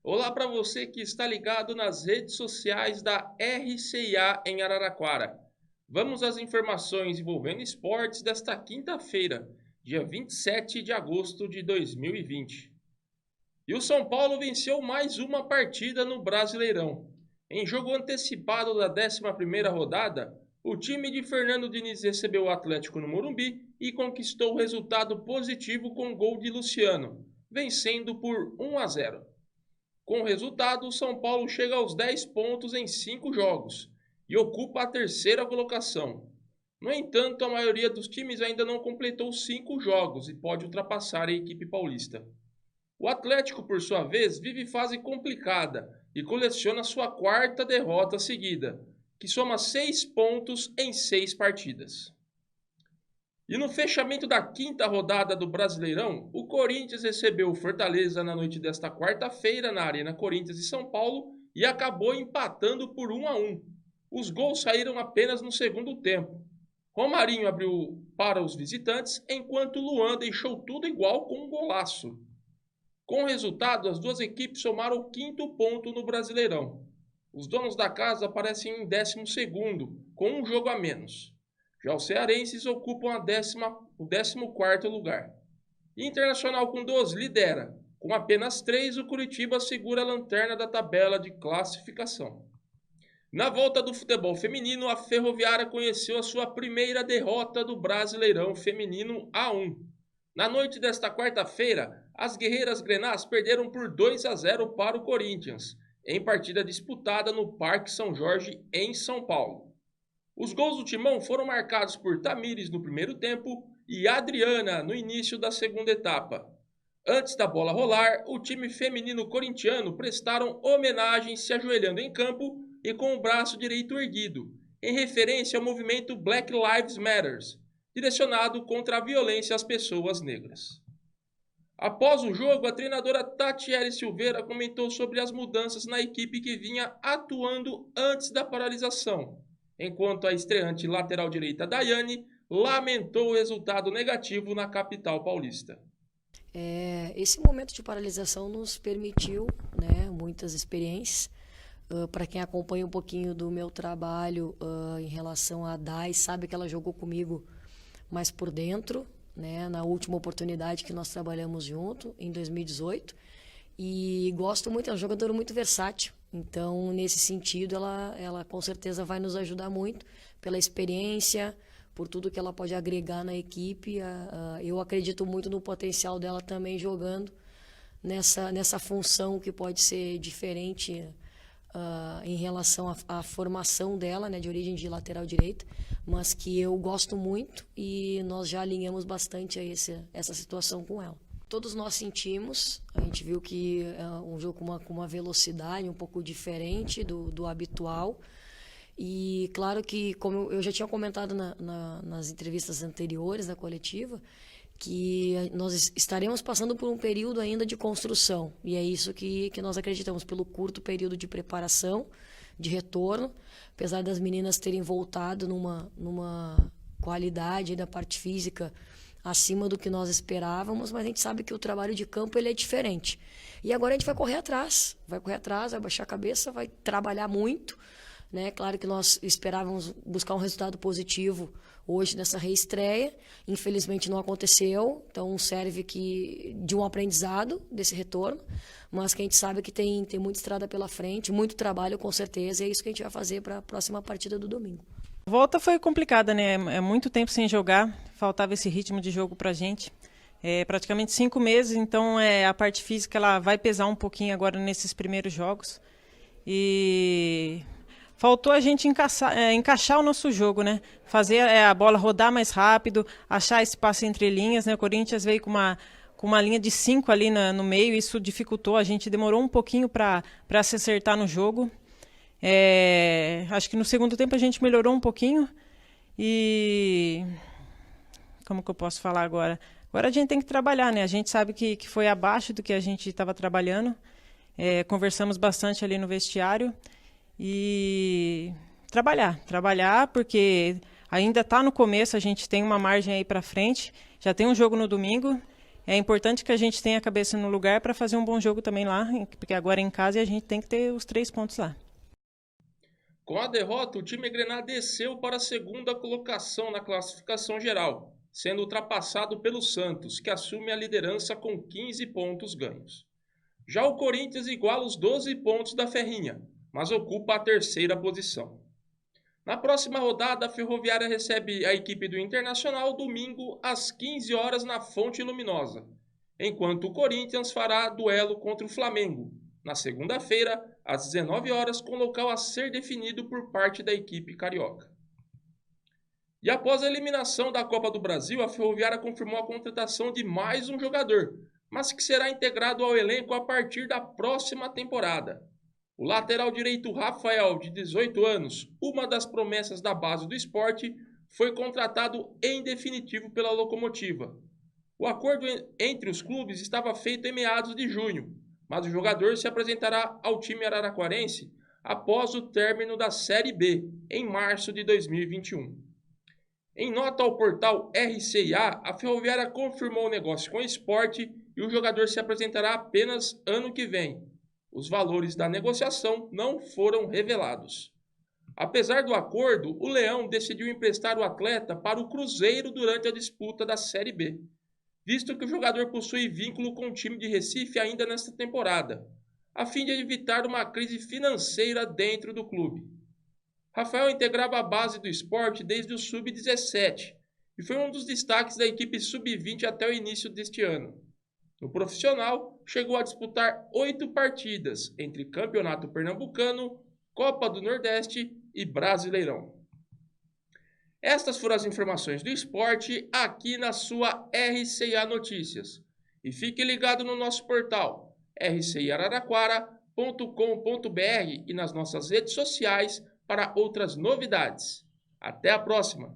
Olá para você que está ligado nas redes sociais da RCA em Araraquara. Vamos às informações envolvendo esportes desta quinta-feira, dia 27 de agosto de 2020. E o São Paulo venceu mais uma partida no Brasileirão. Em jogo antecipado da 11ª rodada, o time de Fernando Diniz recebeu o Atlético no Morumbi e conquistou o resultado positivo com gol de Luciano, vencendo por 1-0. Com o resultado, o São Paulo chega aos 10 pontos em 5 jogos e ocupa a terceira colocação. No entanto, a maioria dos times ainda não completou 5 jogos e pode ultrapassar a equipe paulista. O Atlético, por sua vez, vive fase complicada e coleciona sua quarta derrota seguida, que soma 6 pontos em 6 partidas. E no fechamento da quinta rodada do Brasileirão, o Corinthians recebeu o Fortaleza na noite desta quarta-feira na Arena Corinthians de São Paulo e acabou empatando por 1-1. Os gols saíram apenas no segundo tempo. Romarinho abriu para os visitantes, enquanto Luan deixou tudo igual com um golaço. Com o resultado, as duas equipes somaram o quinto ponto no Brasileirão. Os donos da casa aparecem em 12º, com um jogo a menos. Já os cearenses ocupam o 14º lugar. Internacional com 12 lidera. Com apenas 3, o Curitiba segura a lanterna da tabela de classificação. Na volta do futebol feminino, a Ferroviária conheceu a sua primeira derrota do Brasileirão Feminino A1. Na noite desta quarta-feira, as guerreiras grenás perderam por 2-0 para o Corinthians, em partida disputada no Parque São Jorge, em São Paulo. Os gols do Timão foram marcados por Tamires no primeiro tempo e Adriana no início da segunda etapa. Antes da bola rolar, o time feminino corintiano prestaram homenagem se ajoelhando em campo e com o braço direito erguido, em referência ao movimento Black Lives Matter, direcionado contra a violência às pessoas negras. Após o jogo, a treinadora Tatiele Silveira comentou sobre as mudanças na equipe que vinha atuando antes da paralisação, enquanto a estreante lateral direita Daiane lamentou o resultado negativo na capital paulista. Esse momento de paralisação nos permitiu, muitas experiências. Para quem acompanha um pouquinho do meu trabalho em relação a Dai, sabe que ela jogou comigo mais por dentro, na última oportunidade que nós trabalhamos junto, em 2018. E gosto muito, é um jogador muito versátil. Então, nesse sentido, ela com certeza vai nos ajudar muito pela experiência, por tudo que ela pode agregar na equipe. Eu acredito muito no potencial dela também jogando nessa função que pode ser diferente em relação à formação dela, de origem de lateral direita, mas que eu gosto muito e nós já alinhamos bastante a essa situação com ela. Todos nós sentimos, a gente viu que é um jogo com uma velocidade um pouco diferente do habitual. E claro que, como eu já tinha comentado nas entrevistas anteriores da coletiva, que nós estaremos passando por um período ainda de construção. E é isso que nós acreditamos, pelo curto período de preparação, de retorno, apesar das meninas terem voltado numa qualidade da parte física acima do que nós esperávamos, mas a gente sabe que o trabalho de campo ele é diferente. E agora a gente vai correr atrás, vai baixar a cabeça, vai trabalhar muito. Claro que nós esperávamos buscar um resultado positivo hoje nessa reestreia, infelizmente não aconteceu, então serve de um aprendizado desse retorno, mas que a gente sabe que tem muita estrada pela frente, muito trabalho com certeza, e é isso que a gente vai fazer para a próxima partida do domingo. A volta foi complicada, É muito tempo sem jogar, faltava esse ritmo de jogo pra gente. Praticamente 5 meses, então a parte física ela vai pesar um pouquinho agora nesses primeiros jogos. E faltou a gente encaixar o nosso jogo, Fazer a bola rodar mais rápido, achar espaço entre linhas, O Corinthians veio com uma linha de 5 ali no meio, isso dificultou, a gente demorou um pouquinho para se acertar no jogo. Acho que no segundo tempo a gente melhorou um pouquinho e... Como que eu posso falar agora? Agora a gente tem que trabalhar, A gente sabe que foi abaixo do que a gente estava trabalhando. Conversamos bastante ali no vestiário e trabalhar porque ainda está no começo, a gente tem uma margem aí para frente, já tem um jogo no domingo, é importante que a gente tenha a cabeça no lugar para fazer um bom jogo também lá, porque agora em casa a gente tem que ter os 3 pontos lá. Com a derrota, o time Grená desceu para a segunda colocação na classificação geral, sendo ultrapassado pelo Santos, que assume a liderança com 15 pontos ganhos. Já o Corinthians iguala os 12 pontos da Ferrinha, mas ocupa a terceira posição. Na próxima rodada, a Ferroviária recebe a equipe do Internacional domingo às 15 horas na Fonte Luminosa, enquanto o Corinthians fará duelo contra o Flamengo, na segunda-feira, às 19 horas, com local a ser definido por parte da equipe carioca. E após a eliminação da Copa do Brasil, a Ferroviária confirmou a contratação de mais um jogador, mas que será integrado ao elenco a partir da próxima temporada. O lateral direito Rafael, de 18 anos, uma das promessas da base do esporte, foi contratado em definitivo pela Locomotiva. O acordo entre os clubes estava feito em meados de junho, mas o jogador se apresentará ao time araraquarense após o término da Série B, em março de 2021. Em nota ao portal RCA, a Ferroviária confirmou o negócio com o Sport e o jogador se apresentará apenas ano que vem. Os valores da negociação não foram revelados. Apesar do acordo, o Leão decidiu emprestar o atleta para o Cruzeiro durante a disputa da Série B, visto que o jogador possui vínculo com o time de Recife ainda nesta temporada, a fim de evitar uma crise financeira dentro do clube. Rafael integrava a base do Sport desde o Sub-17 e foi um dos destaques da equipe Sub-20 até o início deste ano. No profissional, chegou a disputar 8 partidas entre Campeonato Pernambucano, Copa do Nordeste e Brasileirão. Estas foram as informações do esporte aqui na sua RCA Notícias. E fique ligado no nosso portal rciararaquara.com.br e nas nossas redes sociais para outras novidades. Até a próxima!